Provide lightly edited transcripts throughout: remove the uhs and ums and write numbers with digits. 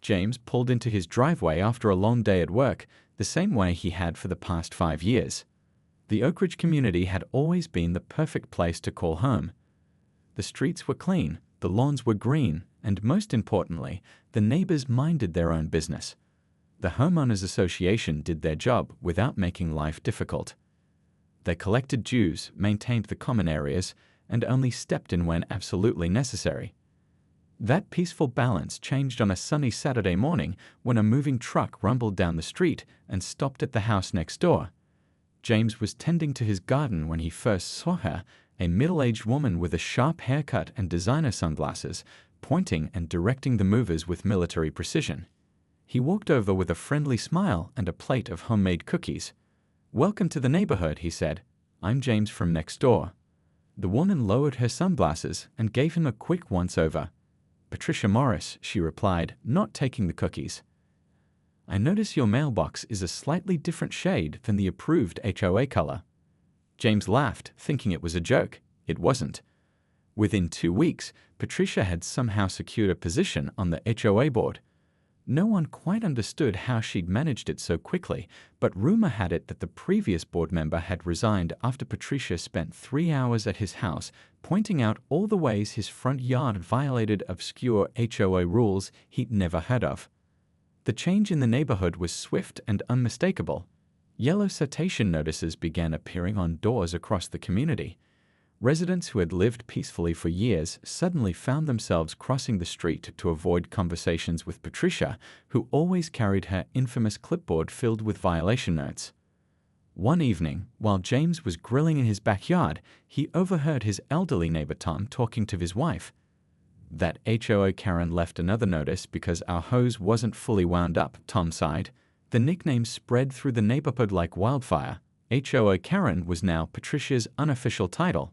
James pulled into his driveway after a long day at work, the same way he had for the past 5 years. The Oak Ridge community had always been the perfect place to call home. The streets were clean, the lawns were green, and most importantly, the neighbors minded their own business. The homeowners association did their job without making life difficult. They collected dues, maintained the common areas, and only stepped in when absolutely necessary. That peaceful balance changed on a sunny Saturday morning when a moving truck rumbled down the street and stopped at the house next door. James was tending to his garden when he first saw her, a middle-aged woman with a sharp haircut and designer sunglasses, pointing and directing the movers with military precision. He walked over with a friendly smile and a plate of homemade cookies. "Welcome to the neighborhood," he said. "I'm James from next door." The woman lowered her sunglasses and gave him a quick once-over. "Patricia Morris," she replied, not taking the cookies. "I notice your mailbox is a slightly different shade than the approved HOA color." James laughed, thinking it was a joke. It wasn't. Within 2 weeks, Patricia had somehow secured a position on the HOA board. No one quite understood how she'd managed it so quickly, but rumor had it that the previous board member had resigned after Patricia spent 3 hours at his house pointing out all the ways his front yard violated obscure HOA rules he'd never heard of. The change in the neighborhood was swift and unmistakable. Yellow citation notices began appearing on doors across the community. Residents who had lived peacefully for years suddenly found themselves crossing the street to avoid conversations with Patricia, who always carried her infamous clipboard filled with violation notes. One evening, while James was grilling in his backyard, he overheard his elderly neighbor Tom talking to his wife. "That HOA Karen left another notice because our hose wasn't fully wound up," Tom sighed. The nickname spread through the neighborhood like wildfire. HOA Karen was now Patricia's unofficial title.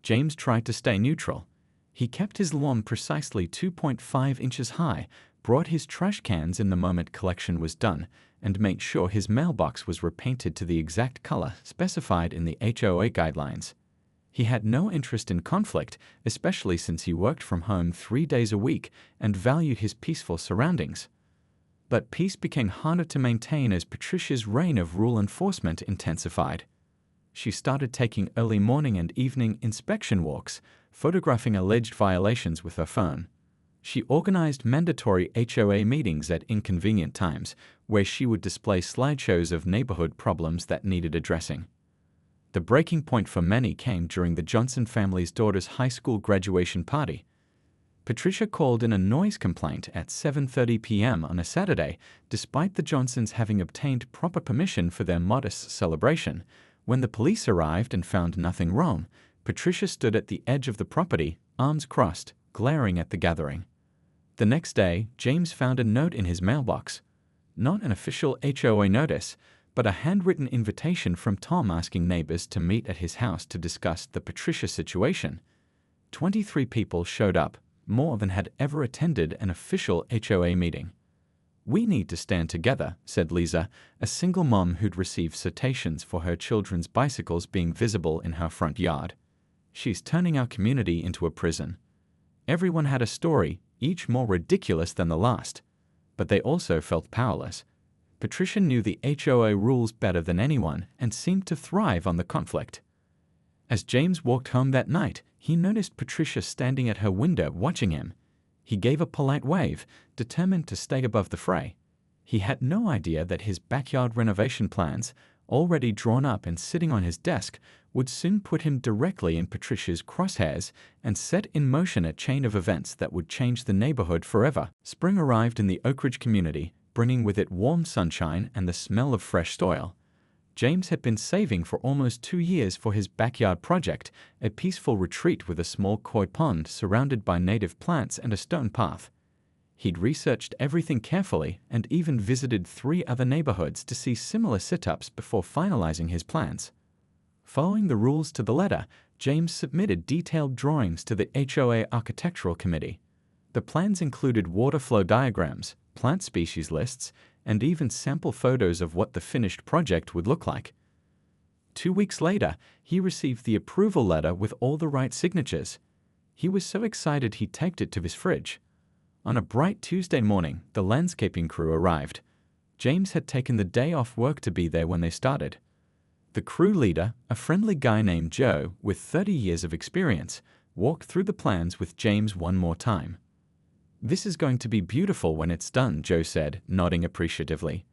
James tried to stay neutral. He kept his lawn precisely 2.5 inches high, brought his trash cans in the moment collection was done, and made sure his mailbox was repainted to the exact color specified in the HOA guidelines. He had no interest in conflict, especially since he worked from home 3 days a week and valued his peaceful surroundings. But peace became harder to maintain as Patricia's reign of rule enforcement intensified. She started taking early morning and evening inspection walks, photographing alleged violations with her phone. She organized mandatory HOA meetings at inconvenient times, where she would display slideshows of neighborhood problems that needed addressing. The breaking point for many came during the Johnson family's daughter's high school graduation party. Patricia called in a noise complaint at 7:30 p.m. on a Saturday, despite the Johnsons having obtained proper permission for their modest celebration. When the police arrived and found nothing wrong, Patricia stood at the edge of the property, arms crossed, glaring at the gathering. The next day, James found a note in his mailbox. Not an official HOA notice, but a handwritten invitation from Tom asking neighbors to meet at his house to discuss the Patricia situation. 23 people showed up, more than had ever attended an official HOA meeting. "We need to stand together," said Lisa, a single mom who'd received citations for her children's bicycles being visible in her front yard. "She's turning our community into a prison." Everyone had a story, each more ridiculous than the last. But they also felt powerless. Patricia knew the HOA rules better than anyone and seemed to thrive on the conflict. As James walked home that night, he noticed Patricia standing at her window watching him. He gave a polite wave, determined to stay above the fray. He had no idea that his backyard renovation plans, already drawn up and sitting on his desk, would soon put him directly in Patricia's crosshairs and set in motion a chain of events that would change the neighborhood forever. Spring arrived in the Oak Ridge community, bringing with it warm sunshine and the smell of fresh soil. James had been saving for almost 2 years for his backyard project, a peaceful retreat with a small koi pond surrounded by native plants and a stone path. He'd researched everything carefully and even visited 3 other neighborhoods to see similar sit-ups before finalizing his plans. Following the rules to the letter, James submitted detailed drawings to the HOA Architectural Committee. The plans included water flow diagrams, plant species lists, and even sample photos of what the finished project would look like. 2 weeks later, he received the approval letter with all the right signatures. He was so excited he taped it to his fridge. On a bright Tuesday morning, the landscaping crew arrived. James had taken the day off work to be there when they started. The crew leader, a friendly guy named Joe with 30 years of experience, walked through the plans with James one more time. "This is going to be beautiful when it's done," Joe said, nodding appreciatively.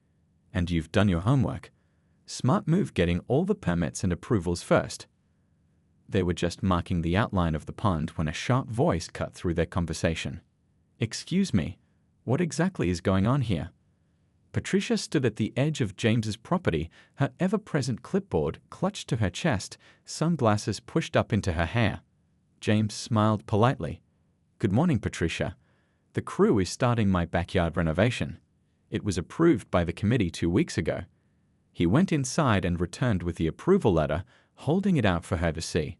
"And you've done your homework. Smart move getting all the permits and approvals first." They were just marking the outline of the pond when a sharp voice cut through their conversation. "Excuse me, what exactly is going on here?" Patricia stood at the edge of James's property, her ever-present clipboard clutched to her chest, sunglasses pushed up into her hair. James smiled politely. "Good morning, Patricia. The crew is starting my backyard renovation. It was approved by the committee 2 weeks ago." He went inside and returned with the approval letter, holding it out for her to see.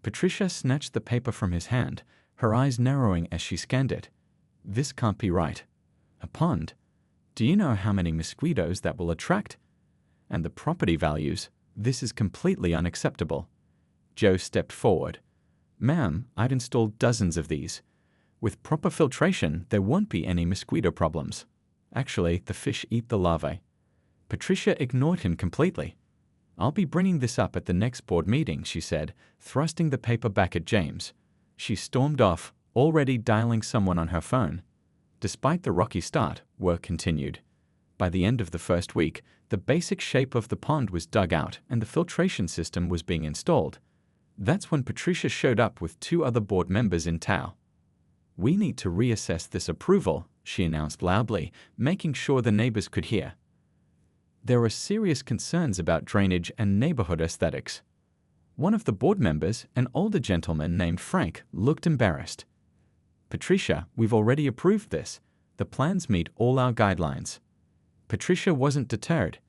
Patricia snatched the paper from his hand, her eyes narrowing as she scanned it. "This can't be right. A pond? Do you know how many mosquitoes that will attract? And the property values? This is completely unacceptable." Joe stepped forward. "Ma'am, I've installed dozens of these. With proper filtration, there won't be any mosquito problems. Actually, the fish eat the larvae." Patricia ignored him completely. "I'll be bringing this up at the next board meeting," she said, thrusting the paper back at James. She stormed off, already dialing someone on her phone. Despite the rocky start, work continued. By the end of the first week, the basic shape of the pond was dug out and the filtration system was being installed. That's when Patricia showed up with 2 other board members in tow. "We need to reassess this approval," she announced loudly, making sure the neighbors could hear. There are serious concerns about drainage and neighborhood aesthetics. One of the board members, an older gentleman named Frank, looked embarrassed. "Patricia, we've already approved this. The plans meet all our guidelines." Patricia wasn't deterred.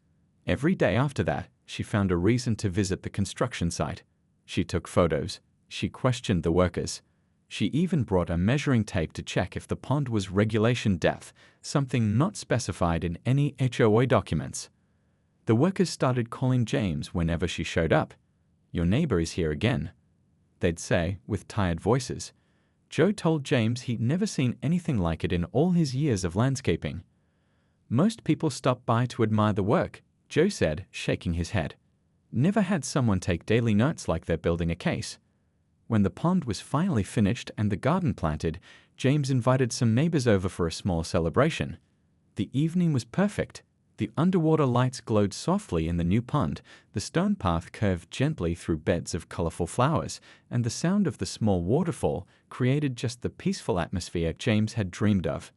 Every day after that, she found a reason to visit the construction site. She took photos. She questioned the workers. She even brought a measuring tape to check if the pond was regulation depth, something not specified in any HOA documents. The workers started calling James whenever she showed up. "Your neighbor is here again," they'd say, with tired voices. Joe told James he'd never seen anything like it in all his years of landscaping. "Most people stop by to admire the work," Joe said, shaking his head. "Never had someone take daily notes like they're building a case." When the pond was finally finished and the garden planted, James invited some neighbors over for a small celebration. The evening was perfect. The underwater lights glowed softly in the new pond, the stone path curved gently through beds of colorful flowers, and the sound of the small waterfall created just the peaceful atmosphere James had dreamed of.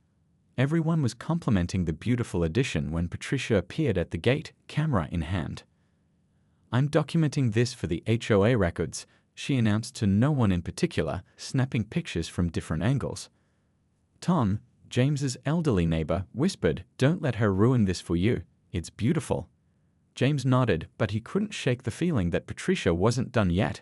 Everyone was complimenting the beautiful addition when Patricia appeared at the gate, camera in hand. "I'm documenting this for the HOA records," she announced to no one in particular, snapping pictures from different angles. Tom, James's elderly neighbor, whispered, "Don't let her ruin this for you. It's beautiful." James nodded, but he couldn't shake the feeling that Patricia wasn't done yet.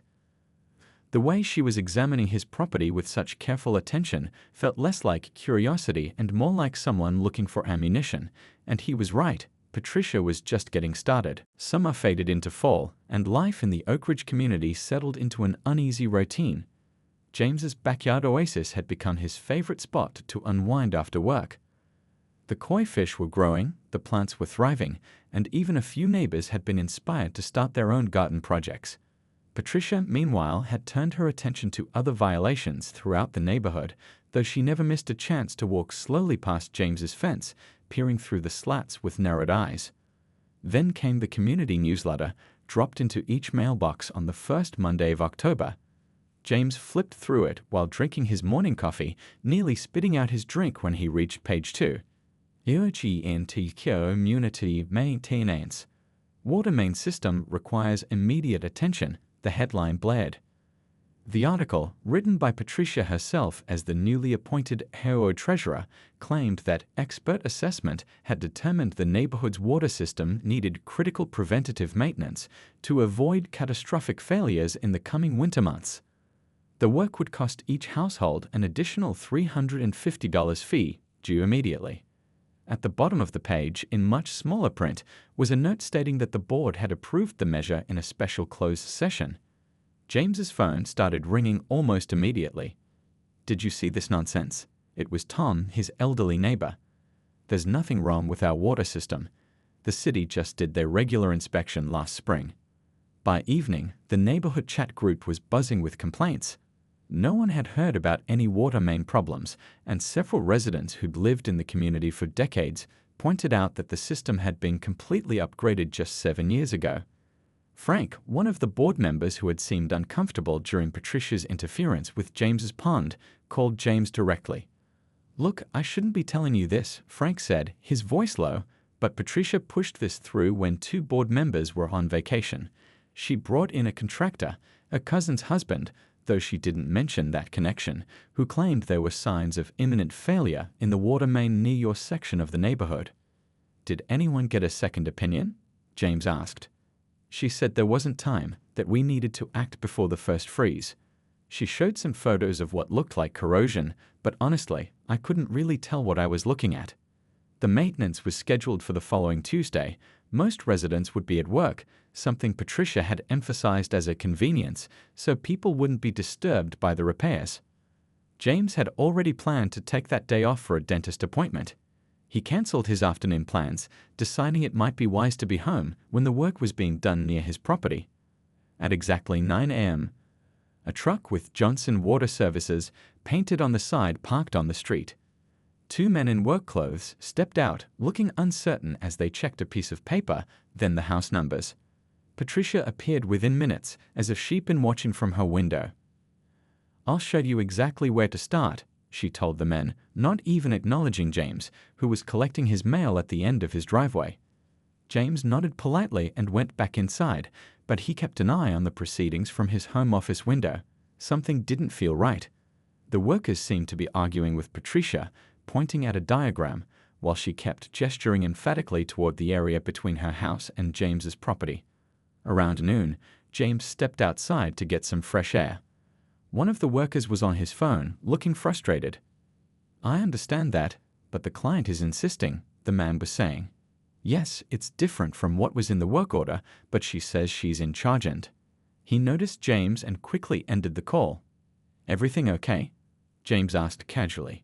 The way she was examining his property with such careful attention felt less like curiosity and more like someone looking for ammunition, and he was right. Patricia was just getting started. Summer faded into fall, and life in the Oak Ridge community settled into an uneasy routine. James's backyard oasis had become his favorite spot to unwind after work. The koi fish were growing, the plants were thriving, and even a few neighbors had been inspired to start their own garden projects. Patricia, meanwhile, had turned her attention to other violations throughout the neighborhood, though she never missed a chance to walk slowly past James's fence, peering through the slats with narrowed eyes. Then came the community newsletter, dropped into each mailbox on the first Monday of October. James flipped through it while drinking his morning coffee, nearly spitting out his drink when he reached page 2. Urgent community maintenance. Water main system requires immediate attention, the headline blared. The article, written by Patricia herself as the newly appointed HOA treasurer, claimed that expert assessment had determined the neighborhood's water system needed critical preventative maintenance to avoid catastrophic failures in the coming winter months. The work would cost each household an additional $350 fee, due immediately. At the bottom of the page, in much smaller print, was a note stating that the board had approved the measure in a special closed session. James's phone started ringing almost immediately. "Did you see this nonsense?" It was Tom, his elderly neighbor. "There's nothing wrong with our water system. The city just did their regular inspection last spring." By evening, the neighborhood chat group was buzzing with complaints. No one had heard about any water main problems, and several residents who'd lived in the community for decades pointed out that the system had been completely upgraded just 7 years ago. Frank, one of the board members who had seemed uncomfortable during Patricia's interference with James's pond, called James directly. "Look, I shouldn't be telling you this," Frank said, his voice low, but Patricia pushed this through when 2 board members were on vacation. She brought in a contractor, a cousin's husband, though she didn't mention that connection, who claimed there were signs of imminent failure in the water main near your section of the neighborhood. "Did anyone get a second opinion?" James asked. She said there wasn't time, that we needed to act before the first freeze. She showed some photos of what looked like corrosion, but honestly, I couldn't really tell what I was looking at. The maintenance was scheduled for the following Tuesday. Most residents would be at work, something Patricia had emphasized as a convenience, so people wouldn't be disturbed by the repairs. James had already planned to take that day off for a dentist appointment. He cancelled his afternoon plans, deciding it might be wise to be home when the work was being done near his property. At exactly 9 a.m., a truck with Johnson Water Services painted on the side parked on the street. 2 men in work clothes stepped out, looking uncertain as they checked a piece of paper, then the house numbers. Patricia appeared within minutes, as if she'd been watching from her window. "I'll show you exactly where to start," she told the men, not even acknowledging James, who was collecting his mail at the end of his driveway. James nodded politely and went back inside, but he kept an eye on the proceedings from his home office window. Something didn't feel right. The workers seemed to be arguing with Patricia, pointing at a diagram, while she kept gesturing emphatically toward the area between her house and James's property. Around noon, James stepped outside to get some fresh air. One of the workers was on his phone, looking frustrated. "I understand that, but the client is insisting," the man was saying. "Yes, it's different from what was in the work order, but she says she's in charge." And he noticed James and quickly ended the call. "Everything okay?" James asked casually.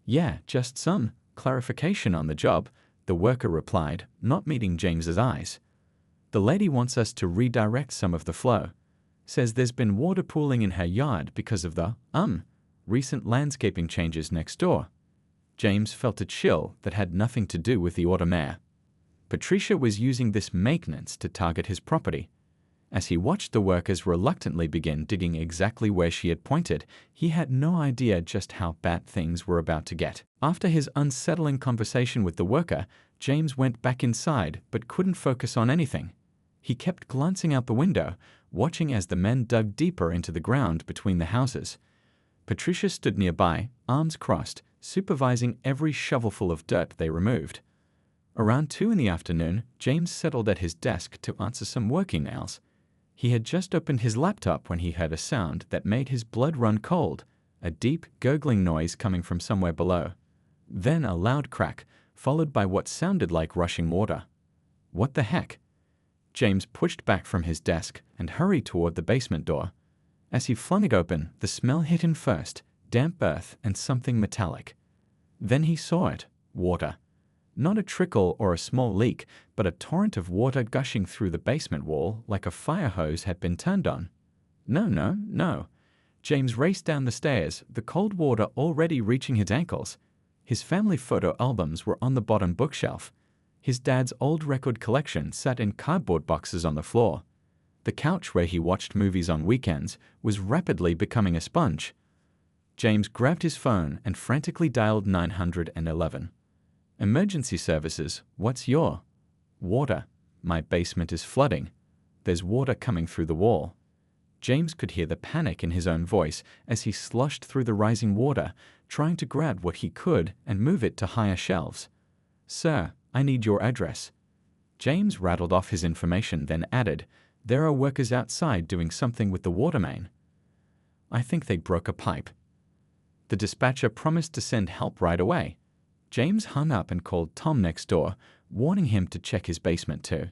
"Yeah, just some clarification on the job," the worker replied, not meeting James's eyes. "The lady wants us to redirect some of the flow. Says there's been water pooling in her yard because of the, recent landscaping changes next door." James felt a chill that had nothing to do with the automare. Patricia was using this maintenance to target his property. As he watched the workers reluctantly begin digging exactly where she had pointed, he had no idea just how bad things were about to get. After his unsettling conversation with the worker, James went back inside but couldn't focus on anything. He kept glancing out the window, watching as the men dug deeper into the ground between the houses. Patricia stood nearby, arms crossed, supervising every shovelful of dirt they removed. Around 2 in the afternoon, James settled at his desk to answer some work emails. He had just opened his laptop when he heard a sound that made his blood run cold, a deep, gurgling noise coming from somewhere below. Then a loud crack, followed by what sounded like rushing water. What the heck? James pushed back from his desk and hurried toward the basement door. As he flung it open, the smell hit him first, damp earth and something metallic. Then he saw it, water. Not a trickle or a small leak, but a torrent of water gushing through the basement wall like a fire hose had been turned on. No. James raced down the stairs, the cold water already reaching his ankles. His family photo albums were on the bottom bookshelf. His dad's old record collection sat in cardboard boxes on the floor. The couch where he watched movies on weekends was rapidly becoming a sponge. James grabbed his phone and frantically dialed 911. "Emergency services, what's your?" "Water. My basement is flooding. There's water coming through the wall." James could hear the panic in his own voice as he sloshed through the rising water, trying to grab what he could and move it to higher shelves. "Sir, I need your address." James rattled off his information, then added, "There are workers outside doing something with the water main. I think they broke a pipe." The dispatcher promised to send help right away. James hung up and called Tom next door, warning him to check his basement too.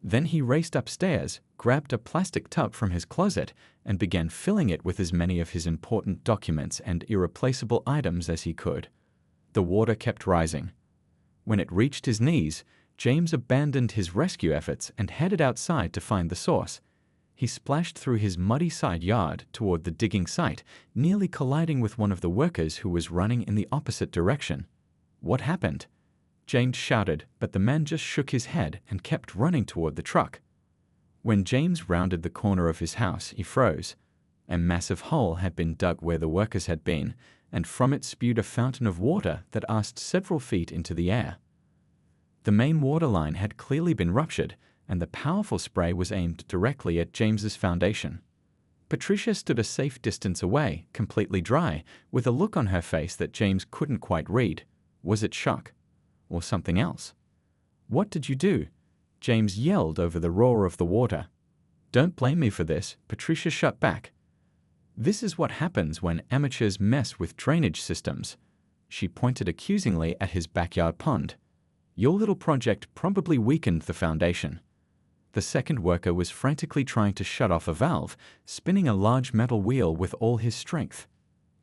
Then he raced upstairs, grabbed a plastic tub from his closet, and began filling it with as many of his important documents and irreplaceable items as he could. The water kept rising. When it reached his knees, James abandoned his rescue efforts and headed outside to find the source. He splashed through his muddy side yard toward the digging site, nearly colliding with one of the workers who was running in the opposite direction. "What happened?" James shouted, but the man just shook his head and kept running toward the truck. When James rounded the corner of his house, he froze. A massive hole had been dug where the workers had been, and from it spewed a fountain of water that asked several feet into the air. The main water line had clearly been ruptured, and the powerful spray was aimed directly at James's foundation. Patricia stood a safe distance away, completely dry, with a look on her face that James couldn't quite read. Was it shock? Or something else? "What did you do?" James yelled over the roar of the water. "Don't blame me for this," Patricia shot back. "This is what happens when amateurs mess with drainage systems." She pointed accusingly at his backyard pond. "Your little project probably weakened the foundation." The second worker was frantically trying to shut off a valve, spinning a large metal wheel with all his strength.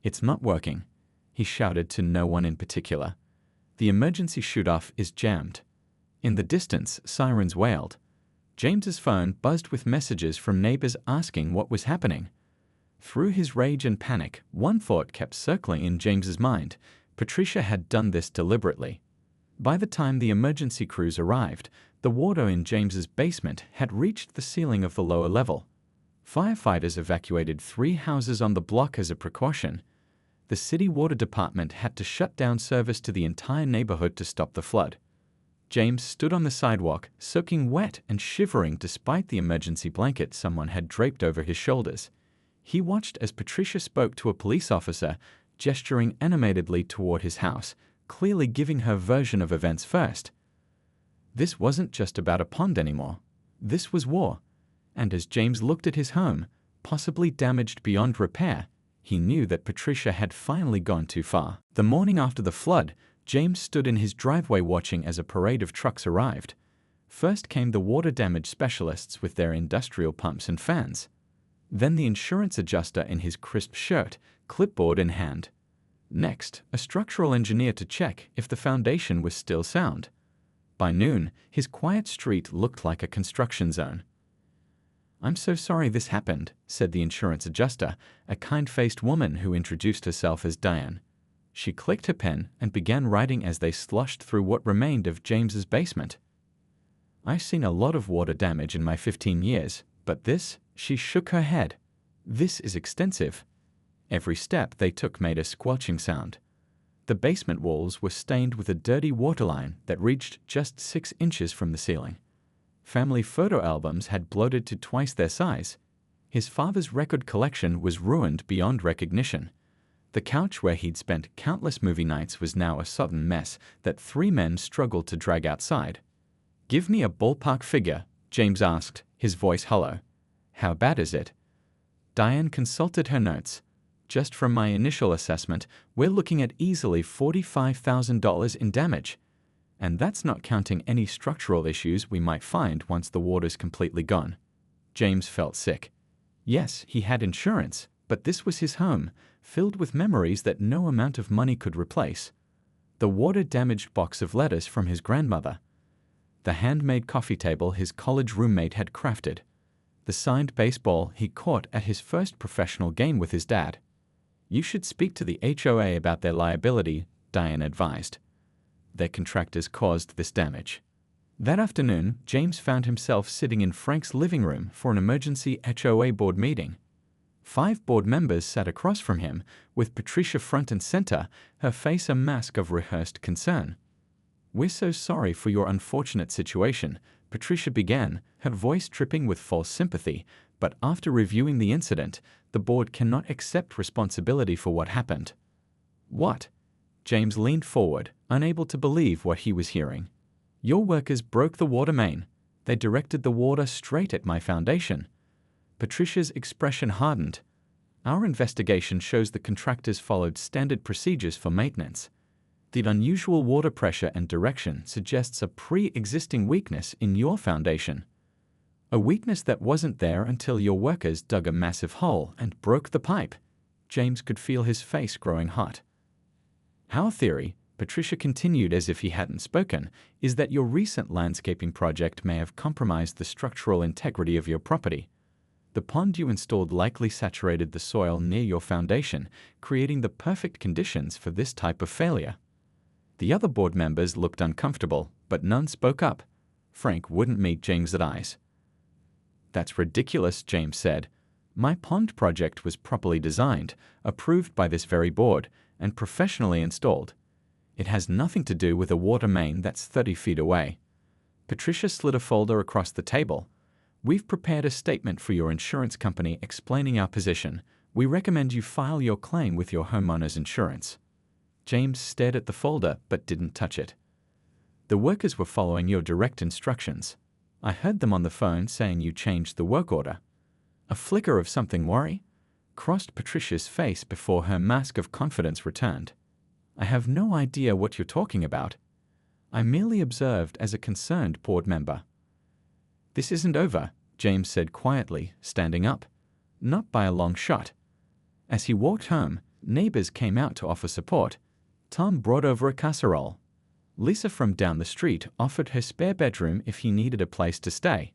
"It's not working," he shouted to no one in particular. "The emergency chute-off is jammed." In the distance, sirens wailed. James's phone buzzed with messages from neighbors asking what was happening. Through his rage and panic, one thought kept circling in James's mind. Patricia had done this deliberately. By the time the emergency crews arrived, the water in James's basement had reached the ceiling of the lower level. Firefighters evacuated 3 houses on the block as a precaution. The city water department had to shut down service to the entire neighborhood to stop the flood. James stood on the sidewalk, soaking wet and shivering despite the emergency blanket someone had draped over his shoulders. He watched as Patricia spoke to a police officer, gesturing animatedly toward his house, clearly giving her version of events first. This wasn't just about a pond anymore. This was war. And as James looked at his home, possibly damaged beyond repair, he knew that Patricia had finally gone too far. The morning after the flood, James stood in his driveway watching as a parade of trucks arrived. First came the water damage specialists with their industrial pumps and fans. Then the insurance adjuster in his crisp shirt, clipboard in hand. Next, a structural engineer to check if the foundation was still sound. By noon, his quiet street looked like a construction zone. "I'm so sorry this happened," said the insurance adjuster, a kind-faced woman who introduced herself as Diane. She clicked her pen and began writing as they sloshed through what remained of James's basement. "I've seen a lot of water damage in my 15 years, but this," she shook her head. "This is extensive." Every step they took made a squelching sound. The basement walls were stained with a dirty waterline that reached just 6 inches from the ceiling. Family photo albums had bloated to twice their size. His father's record collection was ruined beyond recognition. The couch where he'd spent countless movie nights was now a sodden mess that 3 men struggled to drag outside. "Give me a ballpark figure," James asked, his voice hollow. "How bad is it?" Diane consulted her notes. "Just from my initial assessment, we're looking at easily $45,000 in damage. And that's not counting any structural issues we might find once the water's completely gone." James felt sick. Yes, he had insurance, but this was his home, filled with memories that no amount of money could replace. The water-damaged box of letters from his grandmother. The handmade coffee table his college roommate had crafted. The signed baseball he caught at his first professional game with his dad. "You should speak to the HOA about their liability," Diane advised. "Their contractors caused this damage." That afternoon, James found himself sitting in Frank's living room for an emergency HOA board meeting. 5 board members sat across from him, with Patricia front and center, her face a mask of rehearsed concern. "We're so sorry for your unfortunate situation," Patricia began, her voice dripping with false sympathy, "but after reviewing the incident, the board cannot accept responsibility for what happened." "What?" James leaned forward, unable to believe what he was hearing. "Your workers broke the water main. They directed the water straight at my foundation." Patricia's expression hardened. "Our investigation shows the contractors followed standard procedures for maintenance. The unusual water pressure and direction suggests a pre-existing weakness in your foundation." A weakness that wasn't there until your workers dug a massive hole and broke the pipe. James could feel his face growing hot. Our theory, Patricia continued as if he hadn't spoken, is that your recent landscaping project may have compromised the structural integrity of your property. The pond you installed likely saturated the soil near your foundation, creating the perfect conditions for this type of failure. The other board members looked uncomfortable, but none spoke up. Frank wouldn't meet James's eyes. "That's ridiculous," James said. "My pond project was properly designed, approved by this very board, and professionally installed. It has nothing to do with a water main that's 30 feet away." Patricia slid a folder across the table. "We've prepared a statement for your insurance company explaining our position. We recommend you file your claim with your homeowner's insurance." James stared at the folder but didn't touch it. "The workers were following your direct instructions. I heard them on the phone saying you changed the work order." A flicker of something worry crossed Patricia's face before her mask of confidence returned. "I have no idea what you're talking about. I merely observed as a concerned board member." "This isn't over," James said quietly, standing up. "Not by a long shot." As he walked home, neighbors came out to offer support. Tom brought over a casserole. Lisa from down the street offered her spare bedroom if he needed a place to stay.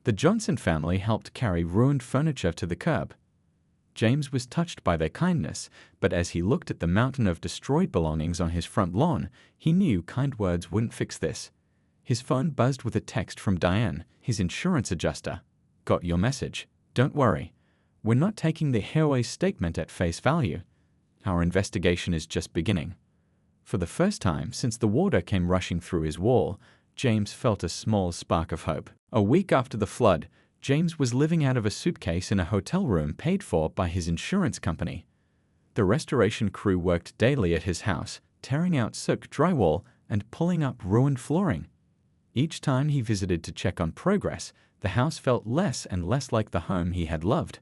The Johnson family helped carry ruined furniture to the curb. James was touched by their kindness, but as he looked at the mountain of destroyed belongings on his front lawn, he knew kind words wouldn't fix this. His phone buzzed with a text from Diane, his insurance adjuster. "Got your message. Don't worry. We're not taking the HOA statement at face value. Our investigation is just beginning." For the first time since the water came rushing through his wall, James felt a small spark of hope. A week after the flood, James was living out of a suitcase in a hotel room paid for by his insurance company. The restoration crew worked daily at his house, tearing out soaked drywall and pulling up ruined flooring. Each time he visited to check on progress, the house felt less and less like the home he had loved.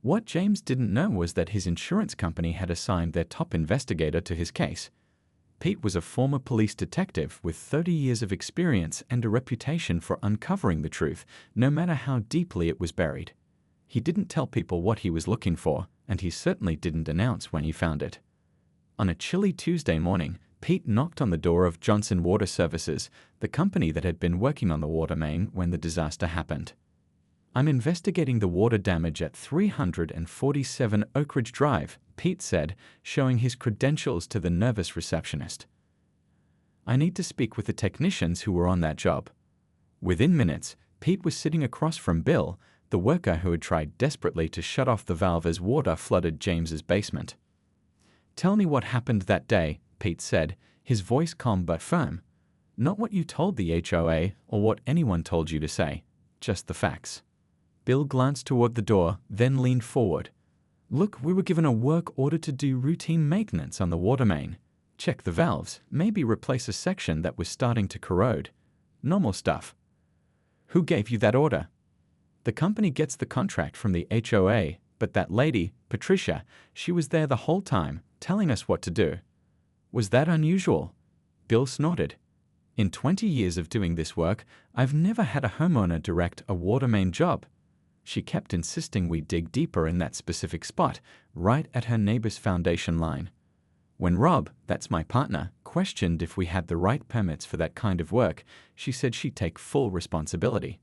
What James didn't know was that his insurance company had assigned their top investigator to his case. Pete was a former police detective with 30 years of experience and a reputation for uncovering the truth, no matter how deeply it was buried. He didn't tell people what he was looking for, and he certainly didn't announce when he found it. On a chilly Tuesday morning, Pete knocked on the door of Johnson Water Services, the company that had been working on the water main when the disaster happened. "I'm investigating the water damage at 347 Oak Ridge Drive," Pete said, showing his credentials to the nervous receptionist. "I need to speak with the technicians who were on that job." Within minutes, Pete was sitting across from Bill, the worker who had tried desperately to shut off the valve as water flooded James's basement. "Tell me what happened that day," Pete said, his voice calm but firm. "Not what you told the HOA or what anyone told you to say, just the facts." Bill glanced toward the door, then leaned forward. "Look, we were given a work order to do routine maintenance on the water main. Check the valves, maybe replace a section that was starting to corrode. Normal stuff." "Who gave you that order?" "The company gets the contract from the HOA, but that lady, Patricia, she was there the whole time, telling us what to do." "Was that unusual?" Bill snorted. "In 20 years of doing this work, I've never had a homeowner direct a water main job. She kept insisting we dig deeper in that specific spot, right at her neighbor's foundation line. When Rob, that's my partner, questioned if we had the right permits for that kind of work, she said she'd take full responsibility."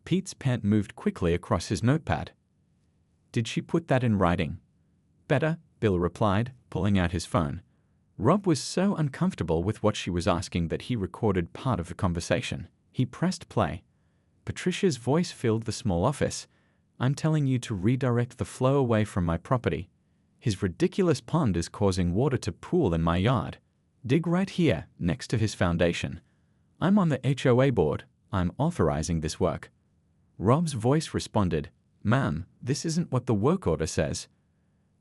Pete's pen moved quickly across his notepad. "Did she put that in writing?" "Better," Bill replied, pulling out his phone. Rob was so uncomfortable with what she was asking that he recorded part of the conversation. He pressed play. Patricia's voice filled the small office. "I'm telling you to redirect the flow away from my property. His ridiculous pond is causing water to pool in my yard. Dig right here, next to his foundation. I'm on the HOA board. I'm authorizing this work." Rob's voice responded, "Ma'am, this isn't what the work order says.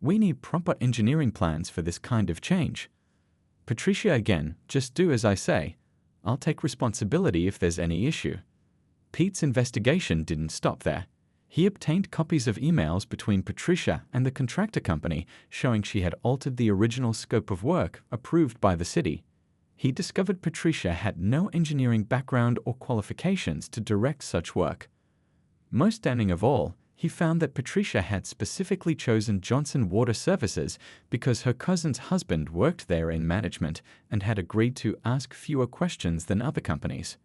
We need proper engineering plans for this kind of change." "Patricia again, just do as I say. I'll take responsibility if there's any issue." Pete's investigation didn't stop there. He obtained copies of emails between Patricia and the contractor company showing she had altered the original scope of work approved by the city. He discovered Patricia had no engineering background or qualifications to direct such work. Most stunning of all, he found that Patricia had specifically chosen Johnson Water Services because her cousin's husband worked there in management and had agreed to ask fewer questions than other companies.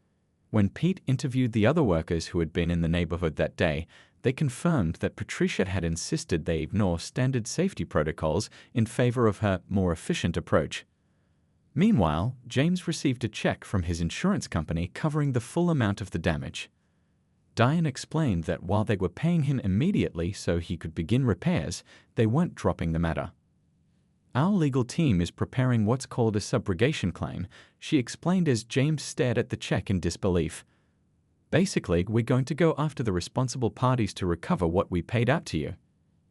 When Pete interviewed the other workers who had been in the neighborhood that day, they confirmed that Patricia had insisted they ignore standard safety protocols in favor of her more efficient approach. Meanwhile, James received a check from his insurance company covering the full amount of the damage. Diane explained that while they were paying him immediately so he could begin repairs, they weren't dropping the matter. Our legal team is preparing what's called a subrogation claim, she explained as James stared at the check in disbelief. Basically, we're going to go after the responsible parties to recover what we paid out to you.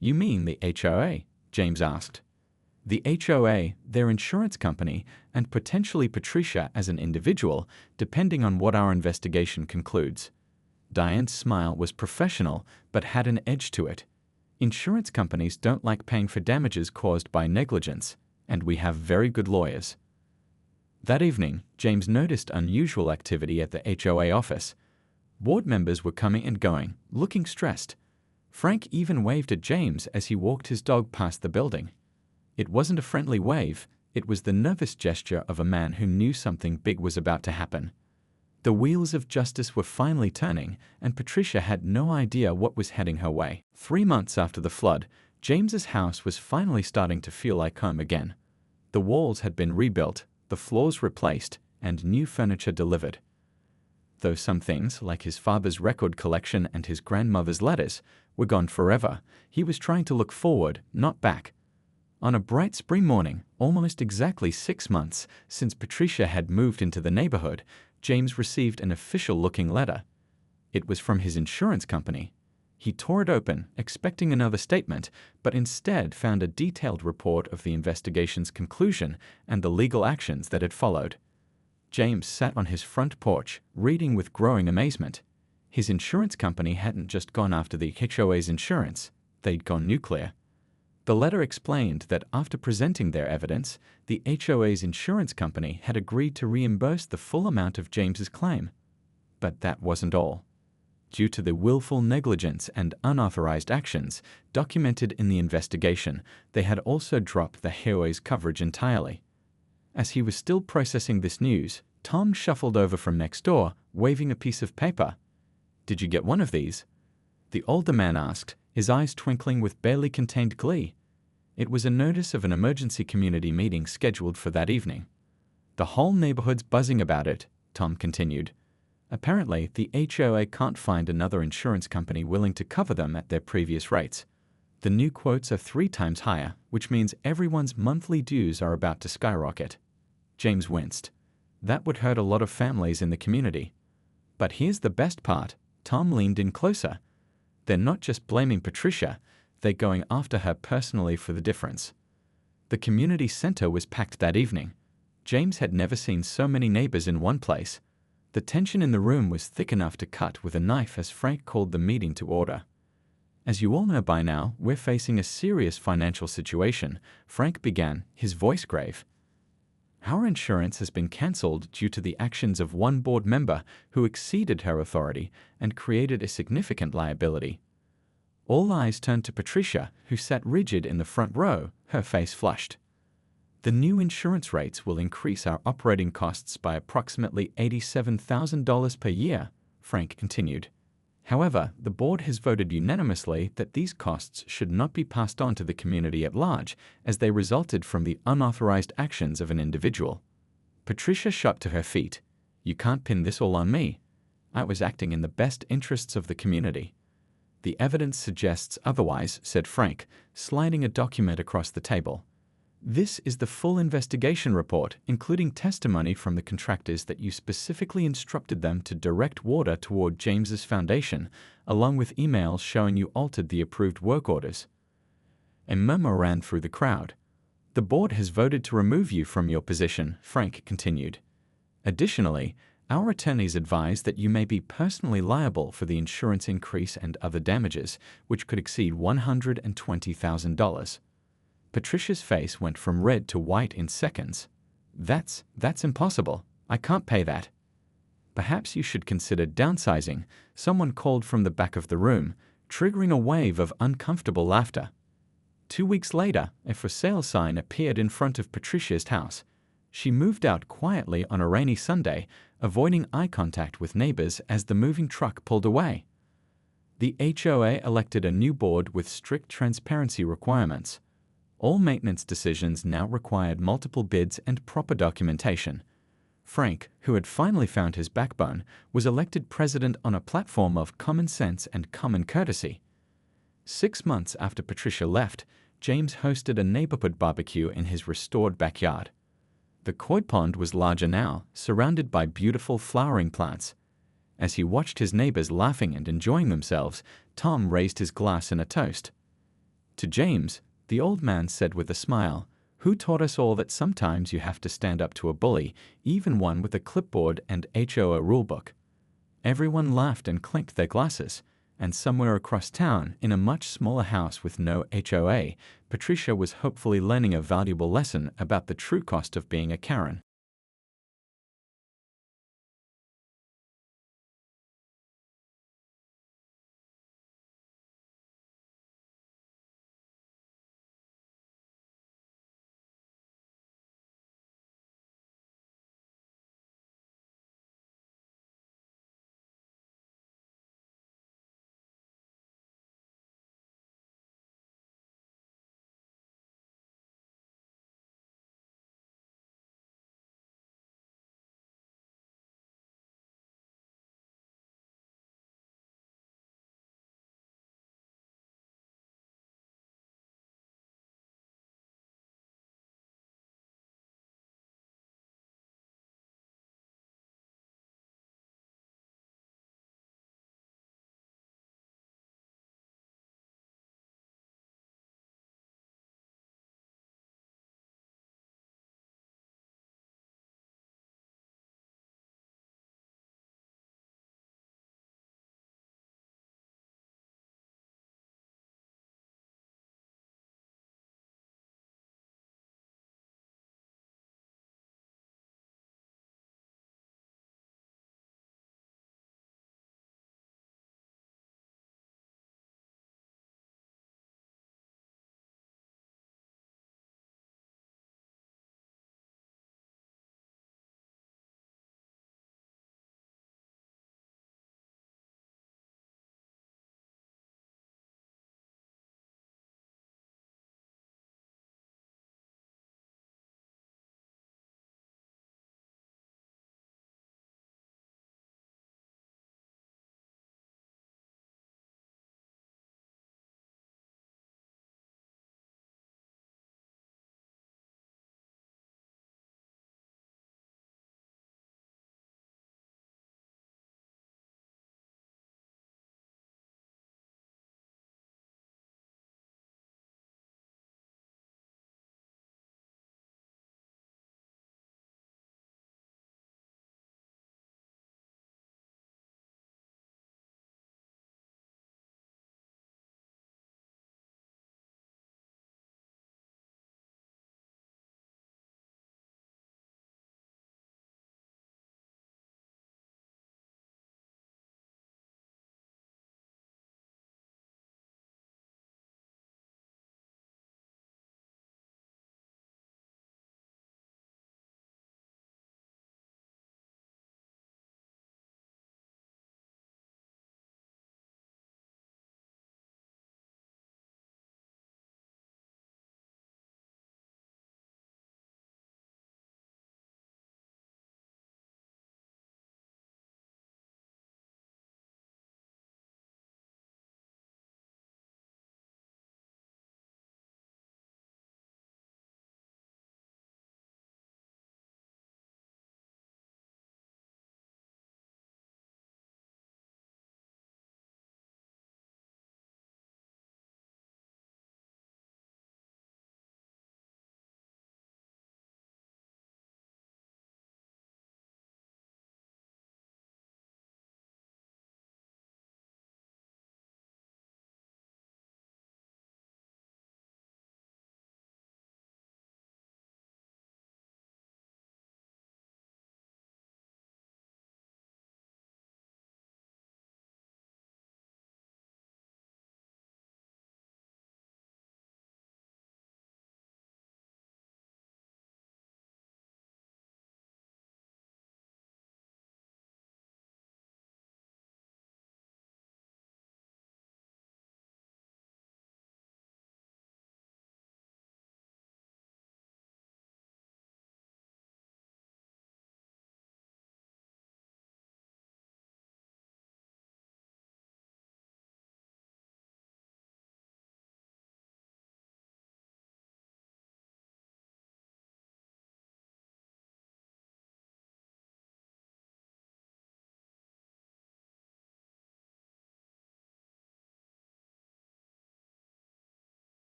You mean the HOA? James asked. The HOA, their insurance company, and potentially Patricia as an individual, depending on what our investigation concludes. Diane's smile was professional, but had an edge to it. Insurance companies don't like paying for damages caused by negligence, and we have very good lawyers. That evening, James noticed unusual activity at the HOA office. Board members were coming and going, looking stressed. Frank even waved at James as he walked his dog past the building. It wasn't a friendly wave, it was the nervous gesture of a man who knew something big was about to happen. The wheels of justice were finally turning, and Patricia had no idea what was heading her way. 3 months after the flood, James's house was finally starting to feel like home again. The walls had been rebuilt, the floors replaced, and new furniture delivered. Though some things, like his father's record collection and his grandmother's letters, were gone forever, he was trying to look forward, not back. On a bright spring morning, almost exactly 6 months since Patricia had moved into the neighborhood, James received an official-looking letter. It was from his insurance company. He tore it open, expecting another statement, but instead found a detailed report of the investigation's conclusion and the legal actions that had followed. James sat on his front porch, reading with growing amazement. His insurance company hadn't just gone after the HOA's insurance, they'd gone nuclear. The letter explained that after presenting their evidence, the HOA's insurance company had agreed to reimburse the full amount of James's claim. But that wasn't all. Due to the willful negligence and unauthorized actions documented in the investigation, they had also dropped the HOA's coverage entirely. As he was still processing this news, Tom shuffled over from next door, waving a piece of paper. "Did you get one of these?" The older man asked, his eyes twinkling with barely contained glee. It was a notice of an emergency community meeting scheduled for that evening. "The whole neighborhood's buzzing about it," Tom continued. "Apparently, the HOA can't find another insurance company willing to cover them at their previous rates. The new quotes are 3 times higher, which means everyone's monthly dues are about to skyrocket." James winced. That would hurt a lot of families in the community. But here's the best part. Tom leaned in closer. They're not just blaming Patricia, they're going after her personally for the difference. The community center was packed that evening. James had never seen so many neighbors in one place. The tension in the room was thick enough to cut with a knife as Frank called the meeting to order. "As you all know by now, we're facing a serious financial situation," Frank began, his voice grave. "Our insurance has been cancelled due to the actions of one board member who exceeded her authority and created a significant liability." All eyes turned to Patricia, who sat rigid in the front row, her face flushed. "The new insurance rates will increase our operating costs by approximately $87,000 per year," Frank continued. "However, the board has voted unanimously that these costs should not be passed on to the community at large, as they resulted from the unauthorized actions of an individual." Patricia shot to her feet. "You can't pin this all on me. I was acting in the best interests of the community." "The evidence suggests otherwise," said Frank, sliding a document across the table. "This is the full investigation report, including testimony from the contractors that you specifically instructed them to direct water toward James's foundation, along with emails showing you altered the approved work orders." A murmur ran through the crowd. "The board has voted to remove you from your position," Frank continued. "Additionally, our attorneys advise that you may be personally liable for the insurance increase and other damages, which could exceed $120,000. Patricia's face went from red to white in seconds. That's impossible. I can't pay that." Perhaps you should consider downsizing, someone called from the back of the room, triggering a wave of uncomfortable laughter. 2 weeks later, a for sale sign appeared in front of Patricia's house. She moved out quietly on a rainy Sunday, avoiding eye contact with neighbors as the moving truck pulled away. The HOA elected a new board with strict transparency requirements. All maintenance decisions now required multiple bids and proper documentation. Frank, who had finally found his backbone, was elected president on a platform of common sense and common courtesy. 6 months after Patricia left, James hosted a neighborhood barbecue in his restored backyard. The koi pond was larger now, surrounded by beautiful flowering plants. As he watched his neighbors laughing and enjoying themselves, Tom raised his glass in a toast. To James, the old man said with a smile, "Who taught us all that sometimes you have to stand up to a bully, even one with a clipboard and HOA rulebook?" Everyone laughed and clinked their glasses, and somewhere across town, in a much smaller house with no HOA, Patricia was hopefully learning a valuable lesson about the true cost of being a Karen.